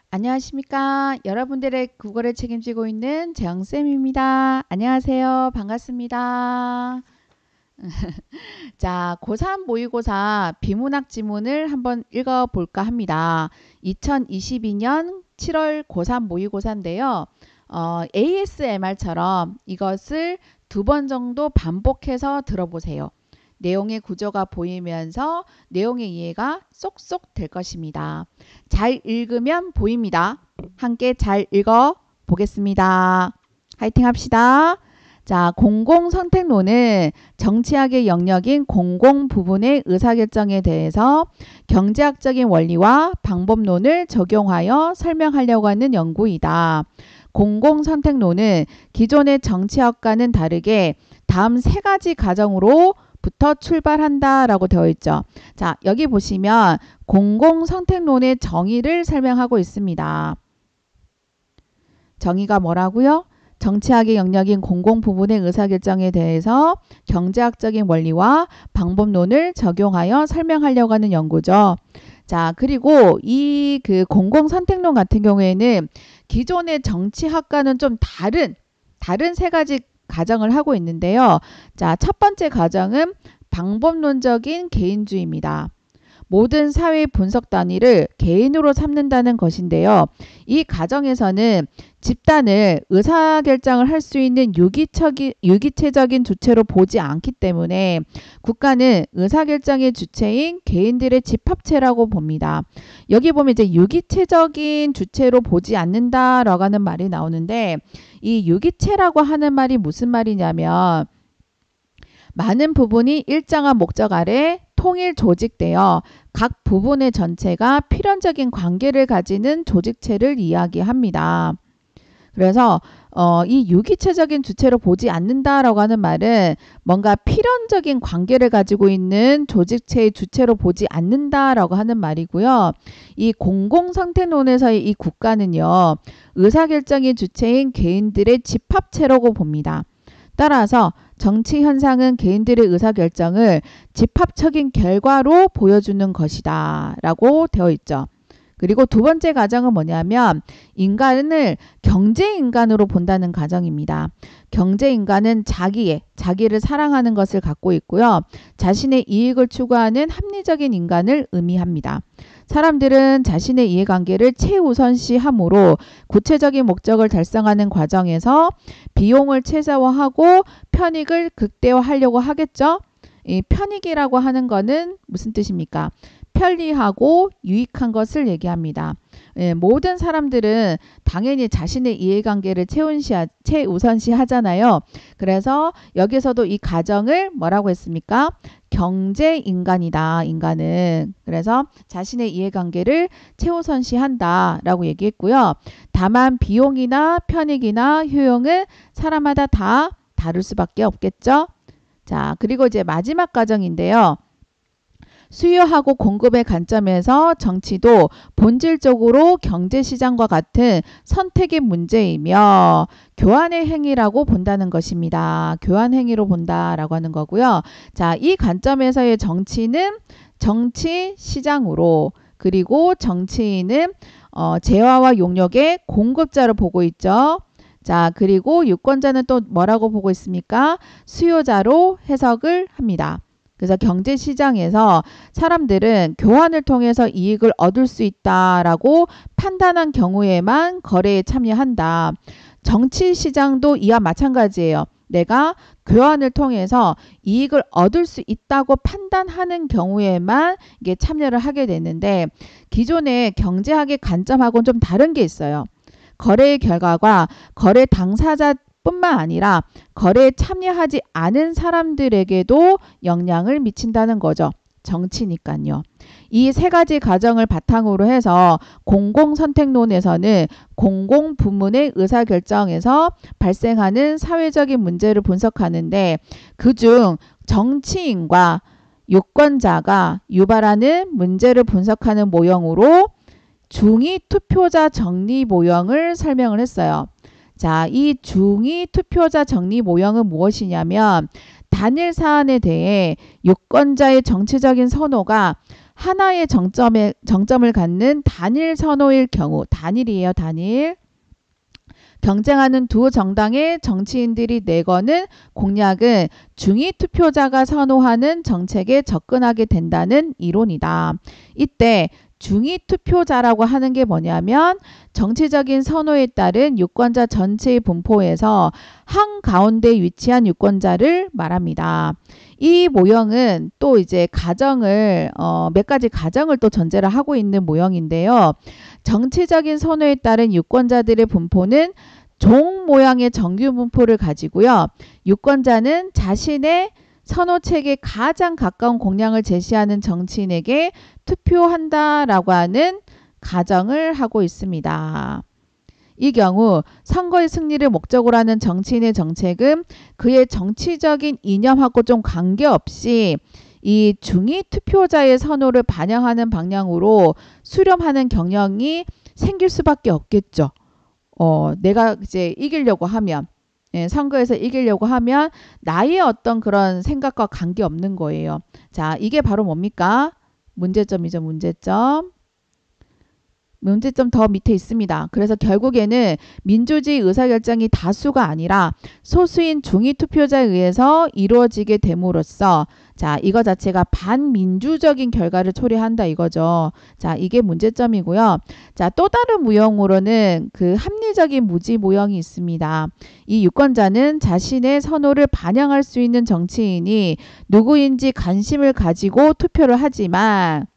안녕하십니까. 여러분들의 국어를 책임지고 있는 재영쌤입니다. 안녕하세요. 반갑습니다. 자, 고3 모의고사 비문학 지문을 한번 읽어볼까 합니다. 2022년 7월 고3 모의고사인데요. ASMR처럼 이것을 2번 정도 반복해서 들어보세요. 내용의 구조가 보이면서 내용의 이해가 쏙쏙 될 것입니다. 잘 읽으면 보입니다. 함께 잘 읽어 보겠습니다. 화이팅 합시다. 자, 공공선택론은 정치학의 영역인 공공 부분의 의사결정에 대해서 경제학적인 원리와 방법론을 적용하여 설명하려고 하는 연구이다. 공공선택론은 기존의 정치학과는 다르게 다음 3가지 가정으로 부터 출발한다 라고 되어 있죠. 자, 여기 보시면 공공선택론의 정의를 설명하고 있습니다. 정의가 뭐라고요? 정치학의 영역인 공공 부분의 의사결정에 대해서 경제학적인 원리와 방법론을 적용하여 설명하려고 하는 연구죠. 자, 그리고 이 공공선택론 같은 경우에는 기존의 정치학과는 좀 다른 3가지 가정을 하고 있는데요. 자, 첫 번째 가정은 방법론적인 개인주의입니다. 모든 사회 분석 단위를 개인으로 삼는다는 것인데요. 이 가정에서는 집단을 의사결정을 할 수 있는 유기체적인 주체로 보지 않기 때문에 국가는 의사결정의 주체인 개인들의 집합체라고 봅니다. 여기 보면 이제 유기체적인 주체로 보지 않는다라고 하는 말이 나오는데 이 유기체라고 하는 말이 무슨 말이냐면 많은 부분이 일정한 목적 아래 통일 조직되어 각 부분의 전체가 필연적인 관계를 가지는 조직체를 이야기합니다. 그래서 이 유기체적인 주체로 보지 않는다라고 하는 말은 뭔가 필연적인 관계를 가지고 있는 조직체의 주체로 보지 않는다라고 하는 말이고요. 이 공공선택론에서의 이 국가는요. 의사결정의 주체인 개인들의 집합체라고 봅니다. 따라서 정치 현상은 개인들의 의사결정을 집합적인 결과로 보여주는 것이다 라고 되어 있죠. 그리고 2번째 가정은 뭐냐면 인간을 경제인간으로 본다는 가정입니다. 경제인간은 자기를 사랑하는 것을 갖고 있고요. 자신의 이익을 추구하는 합리적인 인간을 의미합니다. 사람들은 자신의 이해관계를 최우선시하므로 구체적인 목적을 달성하는 과정에서 비용을 최소화하고 편익을 극대화하려고 하겠죠. 이 편익이라고 하는 거는 무슨 뜻입니까? 편리하고 유익한 것을 얘기합니다. 모든 사람들은 당연히 자신의 이해관계를 최우선시 하잖아요. 그래서 여기서도 이 가정을 뭐라고 했습니까? 경제인간이다. 인간은. 그래서 자신의 이해관계를 최우선시 한다라고 얘기했고요. 다만 비용이나 편익이나 효용은 사람마다 다 다를 수밖에 없겠죠. 자, 그리고 이제 마지막 가정인데요. 수요하고 공급의 관점에서 정치도 본질적으로 경제시장과 같은 선택의 문제이며 교환의 행위라고 본다는 것입니다. 교환 행위로 본다라고 하는 거고요. 자, 이 관점에서의 정치는 정치시장으로 그리고 정치인은 재화와 용역의 공급자로 보고 있죠. 자, 그리고 유권자는 또 뭐라고 보고 있습니까? 수요자로 해석을 합니다. 그래서 경제시장에서 사람들은 교환을 통해서 이익을 얻을 수 있다라고 판단한 경우에만 거래에 참여한다. 정치시장도 이와 마찬가지예요. 내가 교환을 통해서 이익을 얻을 수 있다고 판단하는 경우에만 이게 참여를 하게 되는데 기존의 경제학의 관점하고는 좀 다른 게 있어요. 거래의 결과가 거래 당사자 뿐만 아니라 거래에 참여하지 않은 사람들에게도 영향을 미친다는 거죠. 정치니까요. 이 3가지 가정을 바탕으로 해서 공공선택론에서는 공공부문의 의사결정에서 발생하는 사회적인 문제를 분석하는데 그중 정치인과 유권자가 유발하는 문제를 분석하는 모형으로 중위 투표자 정리 모형을 설명을 했어요. 자, 이 중위 투표자 정리 모형은 무엇이냐면 단일 사안에 대해 유권자의 정치적인 선호가 하나의 정점을 갖는 단일 선호일 경우, 단일이에요, 단일. 경쟁하는 두 정당의 정치인들이 내거는 공약은 중위 투표자가 선호하는 정책에 접근하게 된다는 이론이다. 이때 중위 투표자라고 하는 게 뭐냐면 정치적인 선호에 따른 유권자 전체의 분포에서 한가운데 위치한 유권자를 말합니다. 이 모형은 또 이제 몇 가지 가정을 또 전제를 하고 있는 모형인데요. 정치적인 선호에 따른 유권자들의 분포는 종 모양의 정규 분포를 가지고요. 유권자는 자신의 선호책에 가장 가까운 공약을 제시하는 정치인에게 투표한다라고 하는 가정을 하고 있습니다. 이 경우 선거의 승리를 목적으로 하는 정치인의 정책은 그의 정치적인 이념하고 좀 관계없이 이 중위 투표자의 선호를 반영하는 방향으로 수렴하는 경향이 생길 수밖에 없겠죠. 내가 이제 이기려고 하면, 선거에서 이기려고 하면 나의 어떤 그런 생각과 관계없는 거예요. 자, 이게 바로 뭡니까? 문제점이죠, 문제점. 문제점 더 밑에 있습니다. 그래서 결국에는 민주주의 의사결정이 다수가 아니라 소수인 중위 투표자에 의해서 이루어지게 됨으로써 자, 이거 자체가 반민주적인 결과를 초래한다 이거죠. 자, 이게 문제점이고요. 자, 또 다른 무형으로는 그 합리적인 무지 모형이 있습니다. 이 유권자는 자신의 선호를 반영할 수 있는 정치인이 누구인지 관심을 가지고 투표를 하지만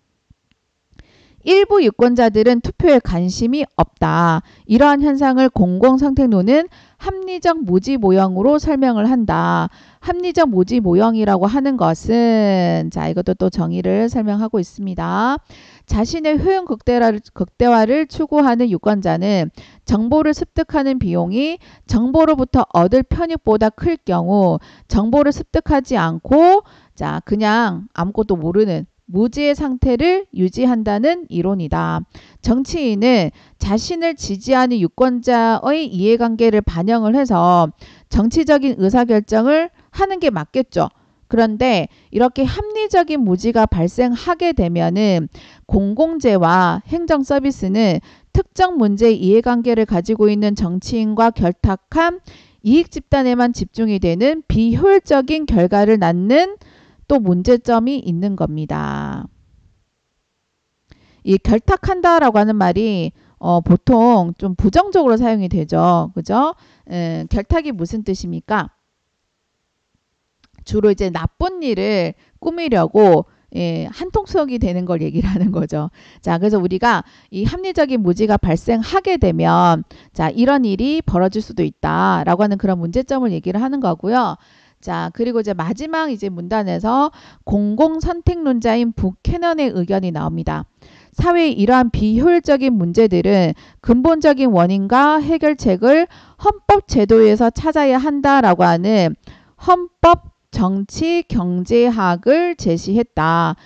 일부 유권자들은 투표에 관심이 없다. 이러한 현상을 공공선택론은 합리적 무지 모형으로 설명을 한다. 합리적 무지 모형이라고 하는 것은 자, 이것도 또 정의를 설명하고 있습니다. 자신의 효용 극대화를 추구하는 유권자는 정보를 습득하는 비용이 정보로부터 얻을 편익보다 클 경우 정보를 습득하지 않고 자, 그냥 아무것도 모르는 무지의 상태를 유지한다는 이론이다. 정치인은 자신을 지지하는 유권자의 이해관계를 반영을 해서 정치적인 의사결정을 하는 게 맞겠죠. 그런데 이렇게 합리적인 무지가 발생하게 되면은 공공재와 행정서비스는 특정 문제의 이해관계를 가지고 있는 정치인과 결탁한 이익 집단에만 집중이 되는 비효율적인 결과를 낳는 또 문제점이 있는 겁니다. 이 결탁한다라고 하는 말이 보통 좀 부정적으로 사용이 되죠. 그죠? 결탁이 무슨 뜻입니까? 주로 이제 나쁜 일을 꾸미려고 한통속이 되는 걸 얘기를 하는 거죠. 자, 그래서 우리가 이 합리적인 무지가 발생하게 되면 자, 이런 일이 벌어질 수도 있다라고 하는 그런 문제점을 얘기를 하는 거고요. 자, 그리고 이제 마지막 이제 문단에서 공공선택론자인 부캐넌의 의견이 나옵니다. 사회의 이러한 비효율적인 문제들은 근본적인 원인과 해결책을 헌법 제도에서 찾아야 한다라고 하는 헌법 정치 경제학을 제시했다.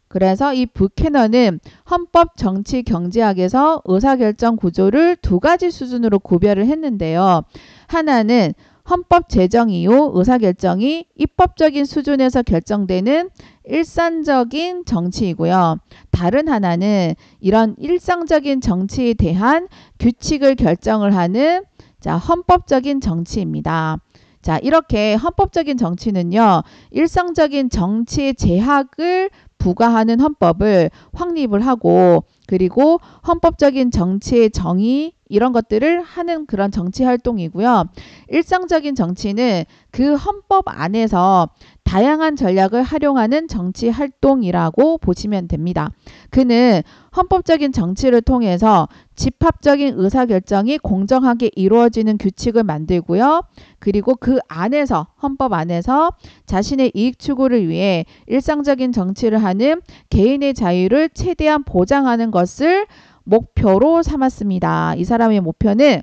그래서 이 부캐넌은 헌법 정치 경제학에서 의사결정 구조를 두 가지 수준으로 구별을 했는데요. 하나는 헌법 제정 이후 의사결정이 입법적인 수준에서 결정되는 일상적인 정치이고요. 다른 하나는 이런 일상적인 정치에 대한 규칙을 결정을 하는 자, 헌법적인 정치입니다. 자, 이렇게 헌법적인 정치는요. 일상적인 정치의 제약을 부과하는 헌법을 확립을 하고 그리고 헌법적인 정치의 정의 이런 것들을 하는 그런 정치 활동이고요. 일상적인 정치는 그 헌법 안에서 다양한 전략을 활용하는 정치 활동이라고 보시면 됩니다. 그는 헌법적인 정치를 통해서 집합적인 의사결정이 공정하게 이루어지는 규칙을 만들고요. 그리고 그 안에서 헌법 안에서 자신의 이익 추구를 위해 일상적인 정치를 하는 개인의 자유를 최대한 보장하는 것을 목표로 삼았습니다. 이 사람의 목표는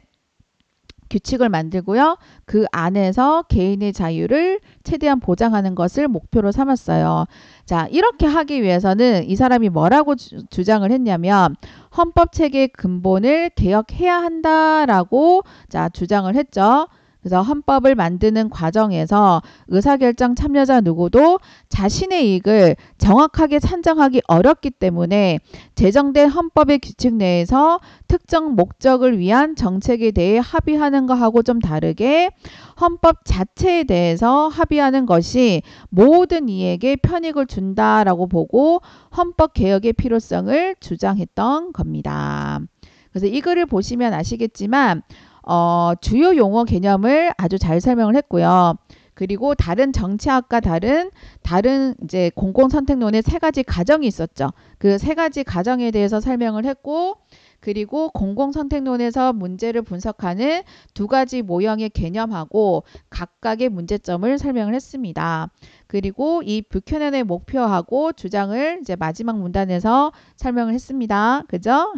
규칙을 만들고요. 그 안에서 개인의 자유를 최대한 보장하는 것을 목표로 삼았어요. 자, 이렇게 하기 위해서는 이 사람이 뭐라고 주장을 했냐면 헌법 체계의 근본을 개혁해야 한다라고 자, 주장을 했죠. 그래서 헌법을 만드는 과정에서 의사결정 참여자 누구도 자신의 이익을 정확하게 산정하기 어렵기 때문에 제정된 헌법의 규칙 내에서 특정 목적을 위한 정책에 대해 합의하는 것하고 좀 다르게 헌법 자체에 대해서 합의하는 것이 모든 이에게 편익을 준다라고 보고 헌법 개혁의 필요성을 주장했던 겁니다. 그래서 이 글을 보시면 아시겠지만 주요 용어 개념을 아주 잘 설명을 했고요. 그리고 다른 정치학과 다른 이제 공공선택론의 세 가지 가정이 있었죠. 그 세 가지 가정에 대해서 설명을 했고, 그리고 공공선택론에서 문제를 분석하는 두 가지 모형의 개념하고 각각의 문제점을 설명을 했습니다. 그리고 이 뷰캐넌의 목표하고 주장을 이제 마지막 문단에서 설명을 했습니다. 그죠?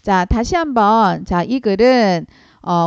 자, 다시 한번 이 글은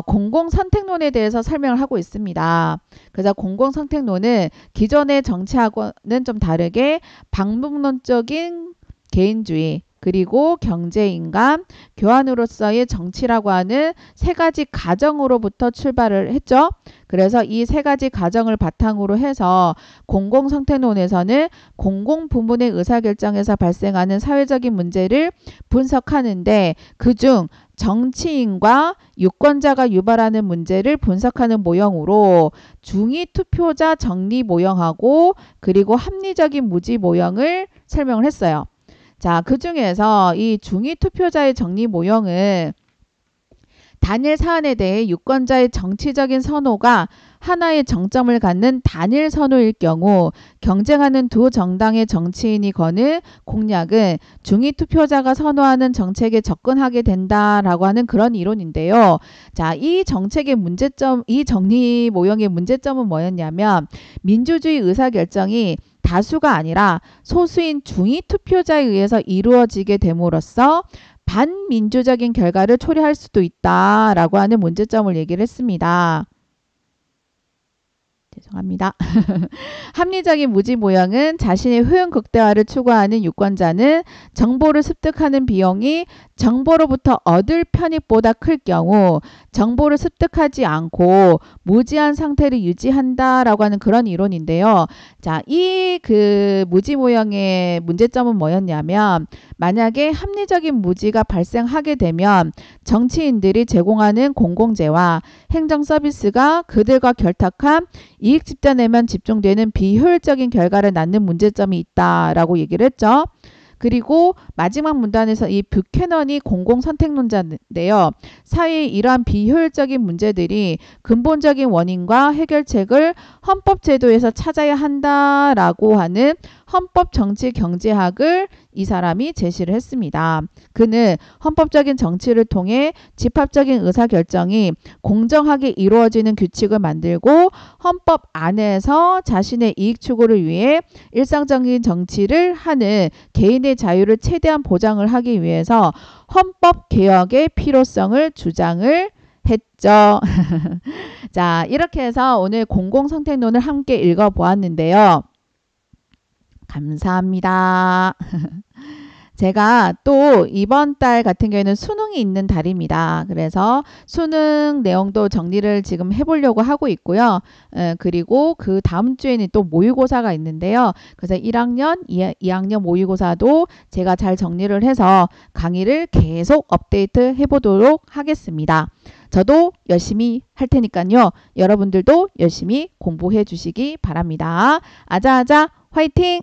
공공선택론에 대해서 설명을 하고 있습니다. 그래서 공공선택론은 기존의 정치하고는 좀 다르게 방법론적인 개인주의, 그리고 경제인감, 교환으로서의 정치라고 하는 세 가지 가정으로부터 출발을 했죠. 그래서 이 세 가지 가정을 바탕으로 해서 공공선택론에서는 공공부문의 의사결정에서 발생하는 사회적인 문제를 분석하는데 그중 정치인과 유권자가 유발하는 문제를 분석하는 모형으로 중위투표자 정리 모형하고 그리고 합리적인 무지 모형을 설명을 했어요. 자, 그 중에서 이 중위투표자의 정리 모형은 단일 사안에 대해 유권자의 정치적인 선호가 하나의 정점을 갖는 단일 선호일 경우 경쟁하는 두 정당의 정치인이 거는 공약은 중위투표자가 선호하는 정책에 접근하게 된다라고 하는 그런 이론인데요. 자, 이 정책의 문제점, 이 정리 모형의 문제점은 뭐였냐면 민주주의 의사결정이 다수가 아니라 소수인 중위투표자에 의해서 이루어지게 됨으로써 반민주적인 결과를 초래할 수도 있다라고 하는 문제점을 얘기를 했습니다. 죄송합니다. 합리적인 무지 모형은 자신의 효용 극대화를 추구하는 유권자는 정보를 습득하는 비용이 정보로부터 얻을 편익보다 클 경우 정보를 습득하지 않고 무지한 상태를 유지한다라고 하는 그런 이론인데요. 자, 이 무지 모형의 문제점은 뭐였냐면 만약에 합리적인 무지가 발생하게 되면 정치인들이 제공하는 공공재와 행정 서비스가 그들과 결탁한 이익 집단에만 집중되는 비효율적인 결과를 낳는 문제점이 있다라고 얘기를 했죠. 그리고 마지막 문단에서 이 뷰캐넌이 공공선택론자인데요. 사회의 이러한 비효율적인 문제들이 근본적인 원인과 해결책을 헌법제도에서 찾아야 한다라고 하는 헌법정치경제학을 이 사람이 제시를 했습니다. 그는 헌법적인 정치를 통해 집합적인 의사결정이 공정하게 이루어지는 규칙을 만들고 헌법 안에서 자신의 이익 추구를 위해 일상적인 정치를 하는 개인의 자유를 최대한 보장을 하기 위해서 헌법 개혁의 필요성을 주장을 했죠. 자, 이렇게 해서 오늘 공공선택론을 함께 읽어보았는데요. 감사합니다. 제가 또 이번 달 같은 경우에는 수능이 있는 달입니다. 그래서 수능 내용도 정리를 지금 해보려고 하고 있고요. 그리고 그 다음 주에는 또 모의고사가 있는데요. 그래서 1학년, 2학년 모의고사도 제가 잘 정리를 해서 강의를 계속 업데이트 해보도록 하겠습니다. 저도 열심히 할 테니까요. 여러분들도 열심히 공부해 주시기 바랍니다. 아자아자 화이팅!